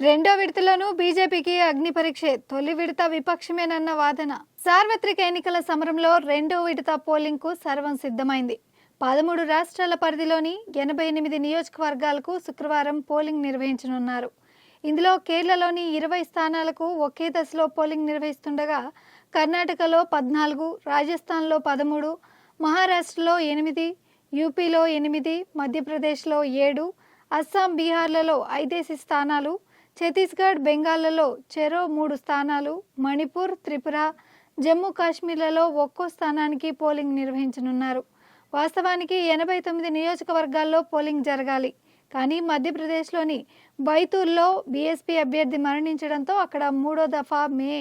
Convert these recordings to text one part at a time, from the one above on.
రెండో విడతలోనూ బీజేపీకి అగ్ని పరీక్షే. తొలి విడత విపక్షమేనన్న వాదన. సార్వత్రిక ఎన్నికల సమరంలో రెండో విడత పోలింగ్కు సర్వం సిద్ధమైంది. 13 రాష్ట్రాల పరిధిలోని 88 నియోజకవర్గాలకు శుక్రవారం పోలింగ్ నిర్వహించనున్నారు. ఇందులో కేరళలోని 20 స్థానాలకు ఒకే దశలో పోలింగ్ నిర్వహిస్తుండగా కర్ణాటకలో 14, రాజస్థాన్లో 13, మహారాష్ట్రలో 8, యూపీలో 8, మధ్యప్రదేశ్లో 7, అస్సాం, బీహార్లలో 5 స్థానాలు, ఛత్తీస్గఢ్, బెంగాల్లో చెరో 3 స్థానాలు, మణిపూర్, త్రిపుర, జమ్మూ కాశ్మీర్లలో ఒక్కో స్థానానికి పోలింగ్ నిర్వహించనున్నారు. వాస్తవానికి 89 నియోజకవర్గాల్లో పోలింగ్ జరగాలి. కానీ మధ్యప్రదేశ్లోని బైతూర్లో బీఎస్పీ అభ్యర్థి మరణించడంతో అక్కడ మూడో దఫా మే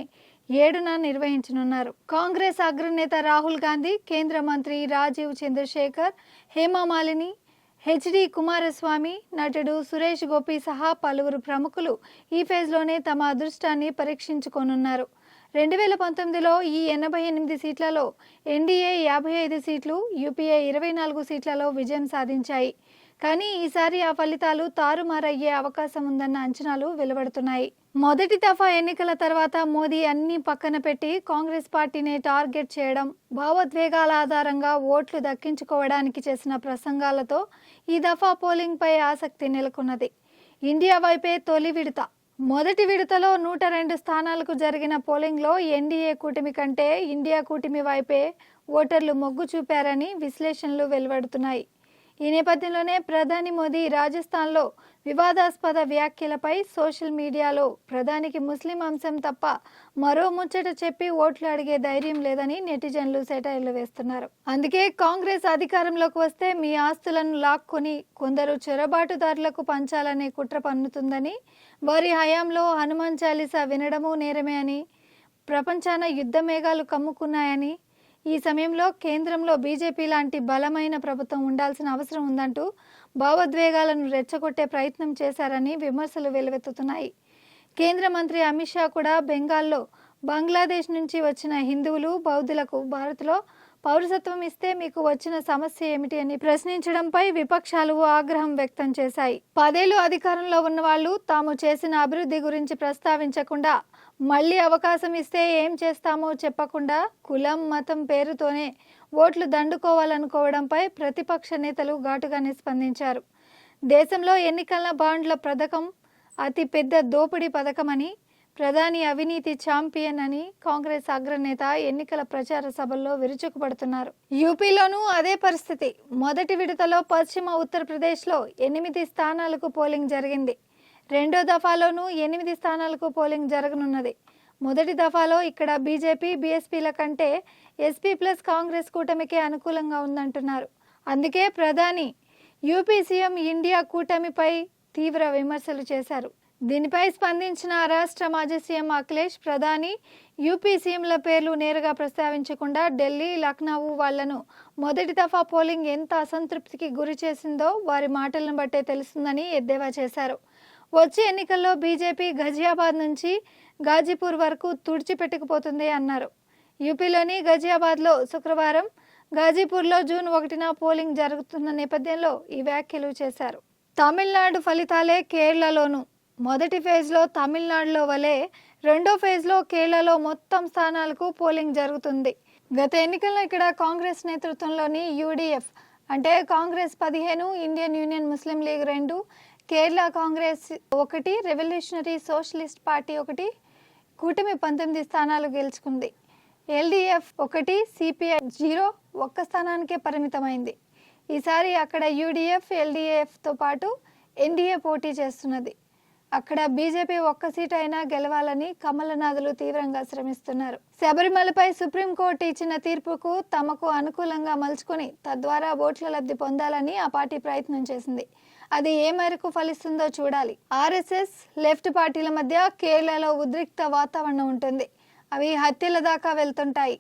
7న నిర్వహించనున్నారు. కాంగ్రెస్ అగ్రనేత రాహుల్ గాంధీ, కేంద్ర మంత్రి రాజీవ్ చంద్రశేఖర్, హేమామాలిని, హెచ్డి కుమారస్వామి, నటుడు సురేష్ గోపి సహా పలువురు ప్రముఖులు ఈ ఫేజ్లోనే తమ అదృష్టాన్ని పరీక్షించుకోనున్నారు. 2019లో ఈ 88 సీట్లలో ఎన్డీఏ 55 సీట్లు, యూపీఏ 24 సీట్లలో విజయం సాధించాయి. కానీ ఈసారి ఆ ఫలితాలు తారుమారయ్యే అవకాశం ఉందన్న అంచనాలు వెలువడుతున్నాయి. మొదటి దఫా ఎన్నికల తర్వాత మోదీ అన్ని పక్కన పెట్టి కాంగ్రెస్ పార్టీని టార్గెట్ చేయడం, భావోద్వేగాల ఆధారంగా ఓట్లు దక్కించుకోవడానికి చేసిన ప్రసంగాలతో ఈ దఫా పోలింగ్ పై ఆసక్తి నెలకొన్నది. ఇండియా వైపే తొలి విడత. మొదటి విడతలో 102 స్థానాలకు జరిగిన పోలింగ్లో ఎన్డీఏ కూటమి కంటే ఇండియా కూటమి వైపే ఓటర్లు మొగ్గు చూపారని విశ్లేషణలు వెలువడుతున్నాయి. ఈ నేపథ్యంలోనే ప్రధాని మోదీ రాజస్థాన్లో వివాదాస్పద వ్యాఖ్యలపై సోషల్ మీడియాలో ప్రధానికి ముస్లిం అంశం తప్ప మరో ముచ్చట చెప్పి ఓట్లు అడిగే ధైర్యం లేదని నెటిజన్లు సెటైర్లు వేస్తున్నారు. అందుకే కాంగ్రెస్ అధికారంలోకి వస్తే మీ ఆస్తులను లాక్కొని కొందరు చొరబాటుదారులకు పంచాలనే కుట్ర పన్నుతుందని, వారి హయాంలో హనుమాన్ చాలీసా వినడము నేరమే అని, ప్రపంచాన యుద్ధ మేఘాలు కమ్ముకున్నాయని, ఈ సమయంలో కేంద్రంలో బీజేపీ లాంటి బలమైన ప్రభుత్వం ఉండాల్సిన అవసరం ఉందంటూ భావోద్వేగాలను రెచ్చగొట్టే ప్రయత్నం చేశారని విమర్శలు వెలువెత్తుతున్నాయి. కేంద్ర మంత్రి అమిత్ షా కూడా బెంగాల్లో బంగ్లాదేశ్ నుంచి వచ్చిన హిందువులు, బౌద్ధులకు భారత్లో పౌరసత్వం ఇస్తే మీకు వచ్చిన సమస్య ఏమిటి అని ప్రశ్నించడంపై విపక్షాలు ఆగ్రహం వ్యక్తం చేశాయి. 10 ఏళ్లు అధికారంలో ఉన్న వాళ్ళు తాము చేసిన అభివృద్ధి గురించి ప్రస్తావించకుండా, మళ్ళీ అవకాశం ఇస్తే ఏం చేస్తామో చెప్పకుండా కులం, మతం పేరుతోనే ఓట్లు దండుకోవాలనుకోవడంపై ప్రతిపక్ష నేతలు ఘాటుగానే స్పందించారు. దేశంలో ఎన్నికల బాండ్ల పథకం అతి పెద్ద దోపిడీ పథకమని, ప్రధాని అవినీతి ఛాంపియన్ అని కాంగ్రెస్ అగ్రనేత ఎన్నికల ప్రచార సభల్లో విరుచుకుపడుతున్నారు. యూపీలోనూ అదే పరిస్థితి. మొదటి విడతలో పశ్చిమ ఉత్తరప్రదేశ్లో 8 స్థానాలకు పోలింగ్ జరిగింది. రెండో దఫాలోనూ 8 స్థానాలకు పోలింగ్ జరగనున్నది. మొదటి దఫాలో ఇక్కడ బీజేపీ, బీఎస్పీల కంటే ఎస్పీ ప్లస్ కాంగ్రెస్ కూటమికే అనుకూలంగా ఉందంటున్నారు. అందుకే ప్రధాని యూపీ సీఎం ఇండియా కూటమిపై తీవ్ర విమర్శలు చేశారు. దీనిపై స్పందించిన రాష్ట్ర మాజీ సీఎం అఖిలేష్, ప్రధాని యూపీ సీఎంల పేర్లు నేరుగా ప్రస్తావించకుండా ఢిల్లీ, లక్నో వాళ్లను మొదటి దఫా పోలింగ్ ఎంత అసంతృప్తికి గురి చేసిందో వారి మాటలను బట్టే తెలుస్తుందని ఎద్దేవా చేశారు. వచ్చే ఎన్నికల్లో బీజేపీ గజియాబాద్ నుంచి గాజీపూర్ వరకు తుడిచిపెట్టుకుపోతుంది అన్నారు. యూపీలోని గజియాబాద్లో శుక్రవారం, గాజీపూర్లో జూన్ 1న పోలింగ్ జరుగుతున్న నేపథ్యంలో ఈ వ్యాఖ్యలు చేశారు. తమిళనాడు ఫలితాలే కేరళలోనూ. మొదటి ఫేజ్లో తమిళనాడులో వలె రెండో ఫేజ్లో కేరళలో మొత్తం స్థానాలకు పోలింగ్ జరుగుతుంది. గత ఎన్నికల్లో ఇక్కడ కాంగ్రెస్ నేతృత్వంలోని యూడీఎఫ్ అంటే కాంగ్రెస్ 15, ఇండియన్ యూనియన్ ముస్లిం లీగ్ 2, కేరళ కాంగ్రెస్ 1, రెవల్యూషనరీ సోషలిస్ట్ పార్టీ 1 కూటమి 19 స్థానాలు గెలుచుకుంది. ఎల్డీఎఫ్ 1, సిపిఐ 0 ఒక్క స్థానానికే పరిమితమైంది. ఈసారి అక్కడ యూడీఎఫ్, ఎల్డీఎఫ్తో పాటు ఎన్డీఏ పోటీ చేస్తున్నది. అక్కడ బీజేపీ ఒక్క సీటు అయినా గెలవాలని కమలనాథులు తీవ్రంగా శ్రమిస్తున్నారు. శబరిమలపై సుప్రీంకోర్టు ఇచ్చిన తీర్పుకు తమకు అనుకూలంగా మలుచుకొని తద్వారా ఓట్ల లబ్ధి పొందాలని ఆ పార్టీ ప్రయత్నం చేసింది. అది ఏ మేరకు ఫలిస్తుందో చూడాలి. ఆర్ఎస్ఎస్, లెఫ్ట్ పార్టీల మధ్య కేరళలో ఉద్రిక్త వాతావరణం ఉంటుంది. అవి హత్యల దాకా వెళ్తుంటాయి.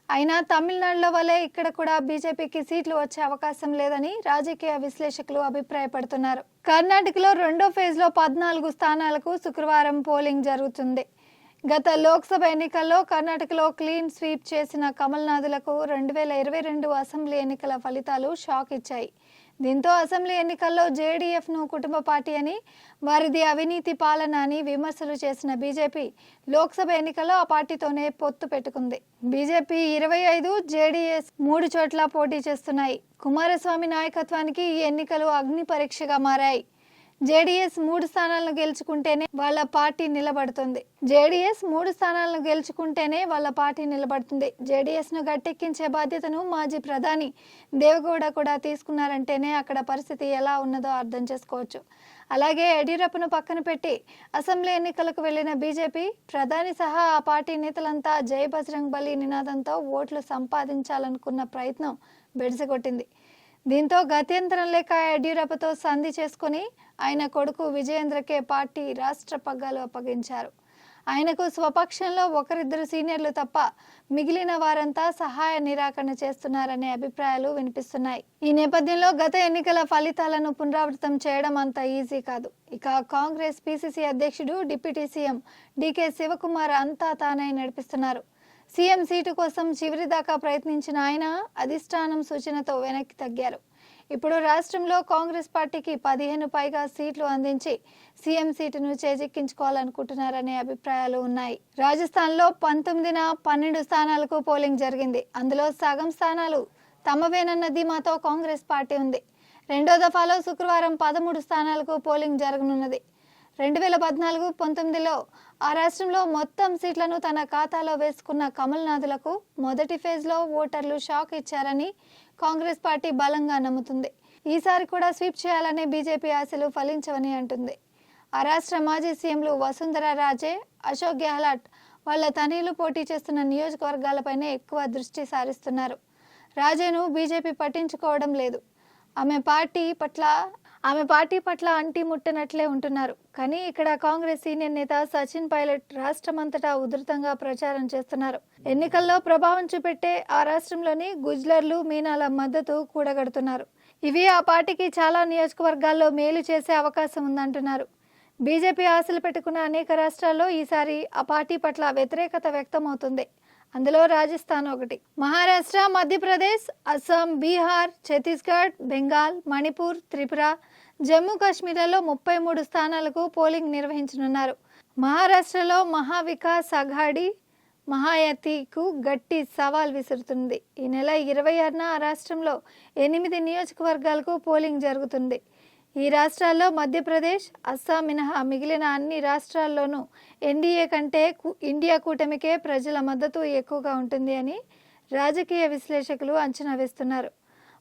అయినా తమిళనాడులో వలె ఇక్కడ కూడా బీజేపీకి సీట్లు వచ్చే అవకాశం లేదని రాజకీయ విశ్లేషకులు అభిప్రాయపడుతున్నారు. కర్ణాటకలో రెండో ఫేజ్లో 14 స్థానాలకు శుక్రవారం పోలింగ్ జరుగుతుంది. గత లోక్సభ ఎన్నికల్లో కర్ణాటకలో క్లీన్ స్వీప్ చేసిన కమల్నాథులకు 2022 అసెంబ్లీ ఎన్నికల ఫలితాలు షాక్ ఇచ్చాయి. దీంతో అసెంబ్లీ ఎన్నికల్లో జేడీఎఫ్ను కుటుంబ పార్టీ అని, వారిది అవినీతి పాలన అని విమర్శలు చేసిన బీజేపీ లోక్సభ ఎన్నికల్లో ఆ పార్టీతోనే పొత్తు పెట్టుకుంది. బీజేపీ 25, జేడీఎస్ 3 చోట్ల పోటీ చేస్తున్నాయి. కుమారస్వామి నాయకత్వానికి ఈ ఎన్నికలు అగ్ని పరీక్షగా మారాయి. జేడీఎస్ 3 స్థానాలను గెలుచుకుంటేనే వాళ్ళ పార్టీ నిలబడుతుంది. జేడీఎస్ ను గట్టెక్కించే బాధ్యతను మాజీ ప్రధాని దేవగౌడ కూడా తీసుకున్నారంటేనే అక్కడ పరిస్థితి ఎలా ఉన్నదో అర్థం చేసుకోవచ్చు. అలాగే యడ్యూరప్పను పక్కన పెట్టి అసెంబ్లీ ఎన్నికలకు వెళ్లిన బీజేపీ ప్రధాని సహా ఆ పార్టీ నేతలంతా జై బజరంగ్ బలి నినాదంతో ఓట్లు సంపాదించాలనుకున్న ప్రయత్నం బెడిసికొట్టింది. దీంతో గత్యంతరం లేక యడ్యూరప్పతో సంధి చేసుకుని ఆయన కొడుకు విజయేంద్రకే పార్టీ రాష్ట్ర పగ్గాలు అప్పగించారు. ఆయనకు స్వపక్షంలో ఒకరిద్దరు సీనియర్లు తప్ప మిగిలిన వారంతా సహాయ నిరాకరణ చేస్తున్నారనే అభిప్రాయాలు వినిపిస్తున్నాయి. ఈ నేపథ్యంలో గత ఎన్నికల ఫలితాలను పునరావృతం చేయడం అంత ఈజీ కాదు. ఇక కాంగ్రెస్ పీసీసీ అధ్యక్షుడు డిప్యూటీ సీఎం డీకే శివకుమార్ అంతా తానే నడిపిస్తున్నారు. సీఎం సీటు కోసం చివరి దాకా ప్రయత్నించిన ఆయన అధిష్టానం సూచనతో వెనక్కి తగ్గారు. ఇప్పుడు రాష్ట్రంలో కాంగ్రెస్ పార్టీకి 15 పైగా సీట్లు అందించి సీఎం సీటును చేజిక్కించుకోవాలనుకుంటున్నారనే అభిప్రాయాలు ఉన్నాయి. రాజస్థాన్లో 19న 12 స్థానాలకు పోలింగ్ జరిగింది. అందులో సగం స్థానాలు తమవేనన్న ధీమాతో కాంగ్రెస్ పార్టీ ఉంది. రెండో దఫాలో శుక్రవారం 13 స్థానాలకు పోలింగ్ జరగనున్నది. 2014-19లో ఆ రాష్ట్రంలో మొత్తం సీట్లను తన ఖాతాలో వేసుకున్న కమల్నాథులకు మొదటి ఫేజ్లో ఓటర్లు షాక్ ఇచ్చారని కాంగ్రెస్ పార్టీ బలంగా నమ్ముతుంది. ఈసారి కూడా స్వీప్ చేయాలనే బీజేపీ ఆశలు ఫలించవని అంటుంది. ఆ రాష్ట్ర మాజీ సీఎంలు వసుంధర రాజే, అశోక్ గెహ్లాట్ వాళ్ళ తనయులు పోటీ చేస్తున్న నియోజకవర్గాలపైనే ఎక్కువ దృష్టి సారిస్తున్నారు. రాజేను బీజేపీ పట్టించుకోవడం లేదు. ఆమె పార్టీ పట్ల అంటి ముట్టనట్లే ఉంటున్నారు. కానీ ఇక్కడ కాంగ్రెస్ సీనియర్ నేత సచిన్ పైలట్ రాష్ట్రమంతటా ఉధృతంగా ప్రచారం చేస్తున్నారు. ఎన్నికల్లో ప్రభావం చూపెట్టే ఆ రాష్ట్రంలోని గుజ్లర్లు, మీనాల మద్దతు కూడగడుతున్నారు. ఇవి ఆ పార్టీకి చాలా నియోజకవర్గాల్లో మేలు చేసే అవకాశం ఉందంటున్నారు. బీజేపీ ఆశలు పెట్టుకున్న అనేక రాష్ట్రాల్లో ఈసారి ఆ పార్టీ పట్ల వ్యతిరేకత వ్యక్తమవుతుంది. అందులో రాజస్థాన్ ఒకటి. మహారాష్ట్ర, మధ్యప్రదేశ్, అస్సాం, బీహార్, ఛత్తీస్గఢ్, బెంగాల్, మణిపూర్, త్రిపుర, జమ్మూ కాశ్మీర్లలో 33 స్థానాలకు పోలింగ్ నిర్వహించనున్నారు. మహారాష్ట్రలో మహావికాస్ అఘాడీ మహాయతికు గట్టి సవాల్ విసురుతుంది. ఈ నెల 26న ఆ రాష్ట్రంలో 8 నియోజకవర్గాలకు పోలింగ్ జరుగుతుంది. ఈ రాష్ట్రాల్లో మధ్యప్రదేశ్, అస్సాం మినహా మిగిలిన అన్ని రాష్ట్రాల్లోనూ ఎన్డీఏ కంటే ఇండియా కూటమికే ప్రజల మద్దతు ఎక్కువగా ఉంటుంది అని రాజకీయ విశ్లేషకులు అంచనా వేస్తున్నారు.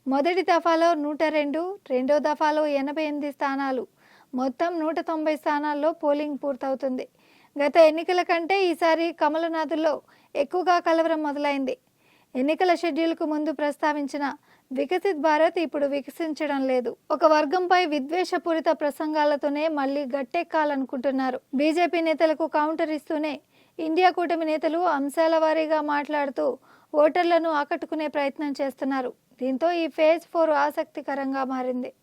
మొదటి దఫాలో 102, రెండో దఫాలో 88 స్థానాలు, మొత్తం 190 స్థానాల్లో పోలింగ్ పూర్తవుతుంది. గత ఎన్నికల కంటే ఈసారి కమలనాథుల్లో ఎక్కువగా కలవరం మొదలైంది. ఎన్నికల షెడ్యూల్కు ముందు ప్రస్తావించిన వికసిత్ భారత్ ఇప్పుడు వికసించడం లేదు. ఒక వర్గంపై విద్వేషపూరిత ప్రసంగాలతోనే మళ్లీ గట్టెక్కాలనుకుంటున్నారు. బీజేపీ నేతలకు కౌంటర్ ఇస్తూనే ఇండియా కూటమి నేతలు అంశాల వారీగా మాట్లాడుతూ ఓటర్లను ఆకట్టుకునే ప్రయత్నం చేస్తున్నారు. దీంతో ఈ ఫేజ్ 4 ఆసక్తికరంగా మారింది.